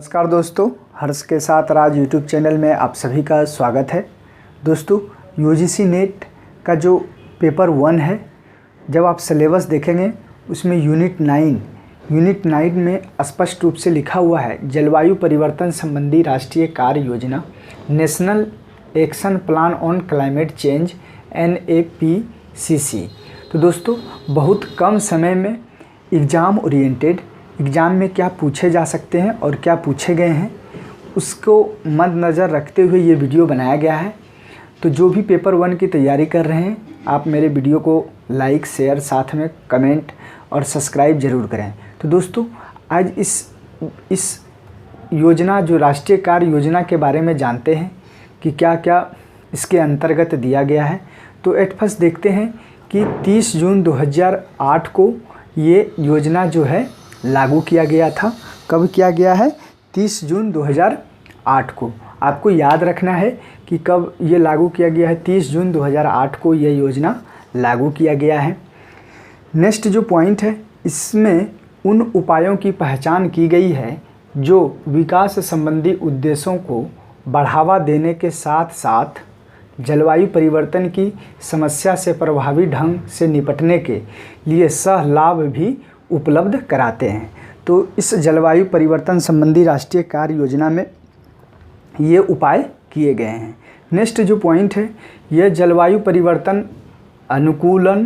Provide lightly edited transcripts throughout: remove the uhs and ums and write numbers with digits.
नमस्कार दोस्तों, हर्ष के साथ राज यूट्यूब चैनल में आप सभी का स्वागत है। दोस्तों, यूजीसी नेट का जो पेपर 1 है, जब आप सिलेबस देखेंगे उसमें यूनिट 9 में स्पष्ट रूप से लिखा हुआ है जलवायु परिवर्तन संबंधी राष्ट्रीय कार्य योजना, national action plan on climate change NAPCC। तो दोस्तों, बहुत कम समय में एग्ज़ाम में क्या पूछे जा सकते हैं और क्या पूछे गए हैं, उसको मद्देनज़र रखते हुए ये वीडियो बनाया गया है। तो जो भी पेपर 1 की तैयारी कर रहे हैं, आप मेरे वीडियो को लाइक, शेयर, साथ में कमेंट और सब्सक्राइब ज़रूर करें। तो दोस्तों, आज इस योजना, जो राष्ट्रीय कार्य योजना के बारे में जानते हैं कि क्या क्या इसके अंतर्गत दिया गया है। तो एट फर्स्ट देखते हैं कि 30 जून 2008 को ये योजना जो है लागू किया गया था। कब किया गया है? 30 जून 2008 को। आपको याद रखना है कि कब ये लागू किया गया है। 30 जून 2008 को ये योजना लागू किया गया है। नेक्स्ट जो पॉइंट है, इसमें उन उपायों की पहचान की गई है जो विकास संबंधी उद्देश्यों को बढ़ावा देने के साथ साथ जलवायु परिवर्तन की समस्या से प्रभावी ढंग से निपटने के लिए सह लाभ भी उपलब्ध कराते हैं। तो इस जलवायु परिवर्तन संबंधी राष्ट्रीय कार्य योजना में ये उपाय किए गए हैं। नेक्स्ट जो पॉइंट है, यह जलवायु परिवर्तन अनुकूलन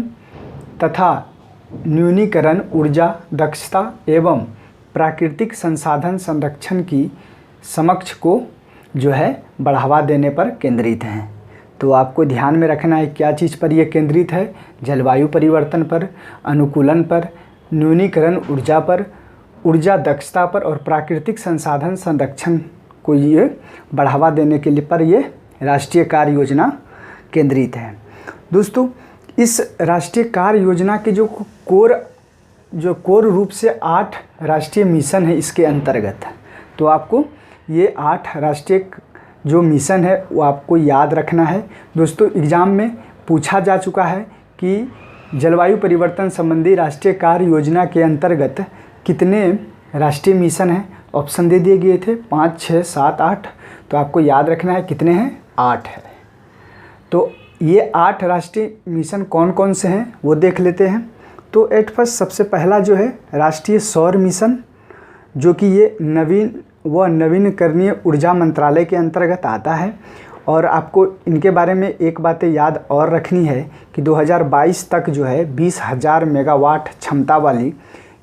तथा न्यूनीकरण, ऊर्जा दक्षता एवं प्राकृतिक संसाधन संरक्षण की समक्ष को जो है बढ़ावा देने पर केंद्रित हैं। तो आपको ध्यान में रखना है क्या चीज़ पर यह केंद्रित है? जलवायु परिवर्तन पर, अनुकूलन पर, न्यूनीकरण ऊर्जा पर, ऊर्जा दक्षता पर और प्राकृतिक संसाधन संरक्षण को ये बढ़ावा देने के लिए पर ये राष्ट्रीय कार्य योजना केंद्रित है। दोस्तों, इस राष्ट्रीय कार्य योजना के जो कोर रूप से 8 राष्ट्रीय मिशन है इसके अंतर्गत। तो आपको ये 8 राष्ट्रीय जो मिशन है वो आपको याद रखना है। दोस्तों, एग्ज़ाम में पूछा जा चुका है कि जलवायु परिवर्तन संबंधी राष्ट्रीय कार्य योजना के अंतर्गत कितने राष्ट्रीय मिशन हैं। ऑप्शन दे दिए गए थे 5, 6, 7, 8। तो आपको याद रखना है कितने हैं? 8 है। तो ये 8 राष्ट्रीय मिशन कौन कौन से हैं वो देख लेते हैं। तो एट फर्स्ट सबसे पहला जो है राष्ट्रीय सौर मिशन, जो कि ये नवीनकरणीय ऊर्जा मंत्रालय के अंतर्गत आता है। और आपको इनके बारे में एक बातें याद और रखनी है कि 2022 तक जो है 20,000 मेगावाट क्षमता वाली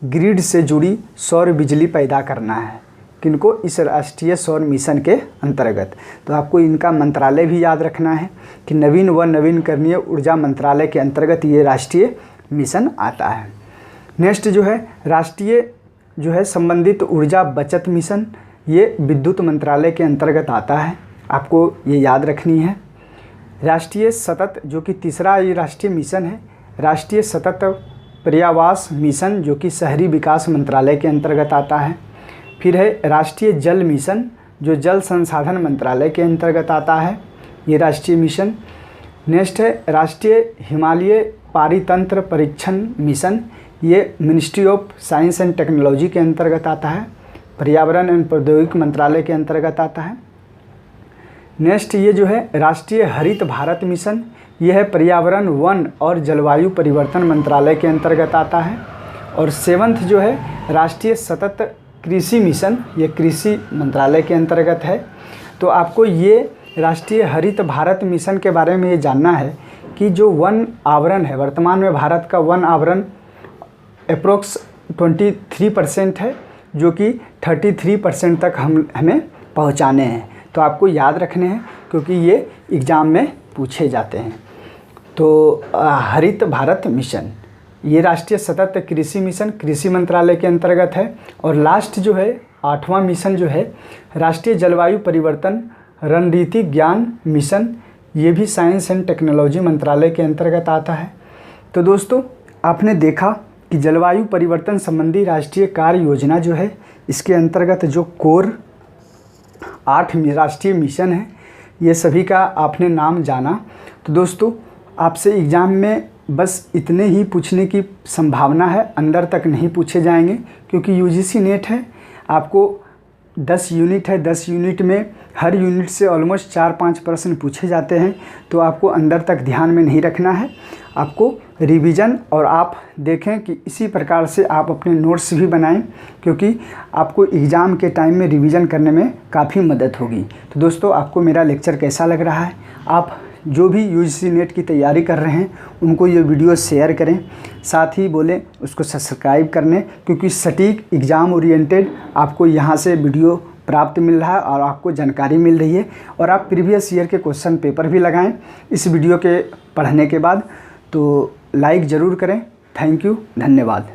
ग्रिड से जुड़ी सौर बिजली पैदा करना है। किनको? इस राष्ट्रीय सौर मिशन के अंतर्गत। तो आपको इनका मंत्रालय भी याद रखना है कि नवीनकरणीय ऊर्जा मंत्रालय के अंतर्गत ये राष्ट्रीय मिशन आता है। नेक्स्ट जो है राष्ट्रीय जो है संबंधित ऊर्जा बचत मिशन, ये विद्युत मंत्रालय के अंतर्गत आता है। आपको ये याद रखनी है। राष्ट्रीय सतत, जो कि तीसरा ये राष्ट्रीय मिशन है, राष्ट्रीय सतत पर्यावास मिशन, जो कि शहरी विकास मंत्रालय के अंतर्गत आता है। फिर है राष्ट्रीय जल मिशन, जो जल संसाधन मंत्रालय के अंतर्गत आता है, ये राष्ट्रीय मिशन। नेक्स्ट है राष्ट्रीय हिमालय पारितंत्र परीक्षण मिशन, ये ministry of science and technology के अंतर्गत आता है, पर्यावरण एवं प्रौद्योगिकी मंत्रालय के अंतर्गत आता है। नेक्स्ट ये जो है राष्ट्रीय हरित भारत मिशन, यह है पर्यावरण, वन और जलवायु परिवर्तन मंत्रालय के अंतर्गत आता है। और 7th जो है राष्ट्रीय सतत कृषि मिशन, ये कृषि मंत्रालय के अंतर्गत है। तो आपको ये राष्ट्रीय हरित भारत मिशन के बारे में ये जानना है कि जो वन आवरण है, वर्तमान में भारत का वन आवरण अप्रोक्स 23% है, जो कि 33% तक हमें पहुंचाने हैं। तो आपको याद रखने हैं क्योंकि ये एग्ज़ाम में पूछे जाते हैं। तो हरित भारत मिशन, ये राष्ट्रीय सतत कृषि मिशन कृषि मंत्रालय के अंतर्गत है। और लास्ट जो है 8वां मिशन जो है राष्ट्रीय जलवायु परिवर्तन रणनीति ज्ञान मिशन, ये भी साइंस एंड टेक्नोलॉजी मंत्रालय के अंतर्गत आता है। तो दोस्तों, आपने देखा कि जलवायु परिवर्तन संबंधी राष्ट्रीय कार्य योजना जो है, इसके अंतर्गत जो कोर 8 राष्ट्रीय मिशन है, ये सभी का आपने नाम जाना। तो दोस्तों, आपसे एग्ज़ाम में बस इतने ही पूछने की संभावना है, अंदर तक नहीं पूछे जाएंगे क्योंकि यूजीसी नेट है। आपको 10 यूनिट है, 10 यूनिट में हर यूनिट से ऑलमोस्ट 4-5 प्रश्न पूछे जाते हैं। तो आपको अंदर तक ध्यान में नहीं रखना है, आपको रिवीजन, और आप देखें कि इसी प्रकार से आप अपने नोट्स भी बनाएं, क्योंकि आपको एग्ज़ाम के टाइम में रिवीजन करने में काफ़ी मदद होगी। तो दोस्तों, आपको मेरा लेक्चर कैसा लग रहा है? आप जो भी यूजीसी नेट की तैयारी कर रहे हैं उनको ये वीडियो शेयर करें, साथ ही बोलें उसको सब्सक्राइब करने, क्योंकि सटीक एग्ज़ाम ओरिएंटेड आपको यहाँ से वीडियो प्राप्त मिल रहा है और आपको जानकारी मिल रही है। और आप प्रीवियस ईयर के क्वेश्चन पेपर भी लगाएं इस वीडियो के पढ़ने के बाद। तो लाइक ज़रूर करें। थैंक यू, धन्यवाद।